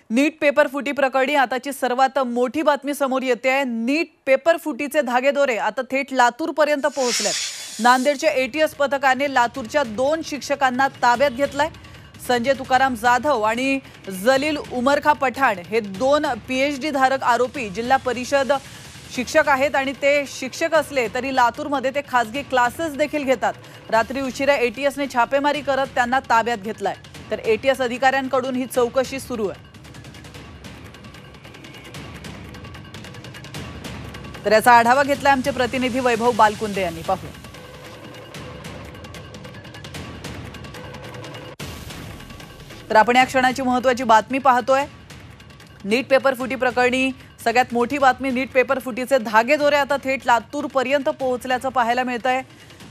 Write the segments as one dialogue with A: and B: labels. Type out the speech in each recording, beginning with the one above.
A: नीट paper फुटी प्रकरणी आताची सर्वात मोठी बातमी समोर येते आहे। नीट पेपर फुटीचे धागेदोरे आता थेट लातूर पर्यंत पोहोचलेत। नांदेडच्या एटीएस पथकाने लातूरच्या 2 शिक्षकांना ताब्यात घेतलाय। संजय तुकाराम जाधव आणि जलील उमरखा पठाण हे 2 पीएचडी धारक आरोपी जिल्हा परिषद शिक्षक आहेत आणि ते शिक्षक असले तरी लातूरमध्ये ते खासगी क्लासेस देखील घेतात। रात्री उशिरा एटीएसने छापेमारी करत त्यांना ताब्यात घेतलाय। तर एटीएस अधिकाऱ्यांकडून ही चौकशी सुरू आहे। तर याचा आढावा घेतला आमचे प्रतिनिधी वैभव बालकुंदे यांनी। पाहूया। तर आपण या क्षणाची महत्त्वाची बातमी पाहतोय। नीट पेपर फुटी प्रकरणी सगळ्यात मोठी बातमी, नीट पेपर फुटीचे धागेदोरे आता थेट लातूर पर्यंत पोहोचल्याचं पाहायला मिळतंय।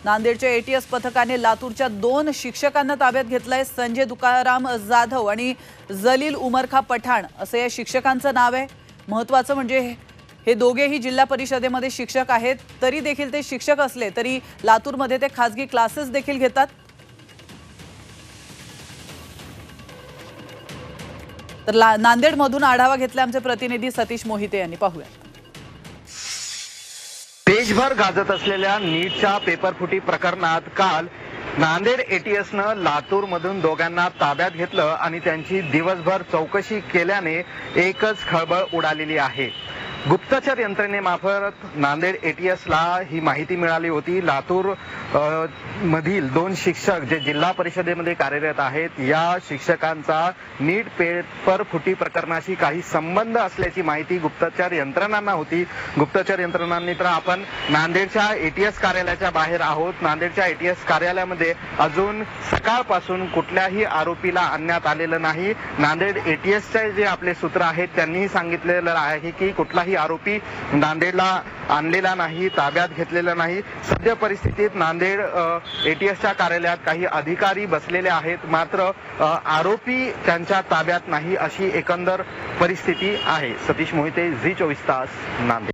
A: नांदेडच्या एटीएस पथकाने लातूरच्या 2 शिक्षकांना ताब्यात घेतलंय। संजय तुकाराम जाधव आणि जलील उमरखा पठाण असं या शिक्षकांचं नाव आहे। महत्त्वाचं म्हणजे हे दोघेही जिल्हा परिषदेमध्ये शिक्षक आहेत, तरी देखील ते शिक्षक असले तरी लातूरमध्ये ते खासगी क्लासेस देखील घेतात। तर नांदेडमधून आढावा घेतला आमचे प्रतिनिधी सतीश मोहिते यांनी। पाहूया।
B: देशभर गाजत असलेल्या नीटच्या पेपरफुटी प्रकरणात काल नांदेड एटीएसनं लातूरमधून दोघांना ताब्यात घेतलं आणि त्यांची दिवसभर चौकशी केल्याने एकच खळबळ उडालेली आहे। गुप्तचर यंत्रणेमार्फत नांदेड एटीएसला ही माहिती मिळाली होती। लातूर मधील 2 शिक्षक जे जिल्हा परिषदेमध्ये कार्यरत आहेत, या शिक्षकांचा नीट पेपर फुटी प्रकरणाशी काही संबंध असल्याची माहिती गुप्तचर यंत्रणांना होती। गुप्तचर यंत्रणांनी तर आपण नांदेडच्या एटीएस कार्यालयाच्या बाहेर आहोत। नांदेडच्या एटीएस कार्यालयामध्ये अजून सकाळपासून कुठल्याही आरोपीला आणण्यात आलेलं नाही। नांदेड एटीएसचे जे आपले सूत्र आहेत त्यांनीही सांगितलेलं आहे की कुठलाही आरोपी नांदेडला आणलेला नाही, ताब्यात घेतलेला नाही। सध्या परिस्थितीत नांदेड एटीएसच्या कार्यालयात काही अधिकारी बसलेले आहेत, मात्र आरोपी त्यांच्या ताब्यात नाही अशी एकंदर परिस्थिती आहे। सतीश मोहिते, झी 24 तास, नांदेड।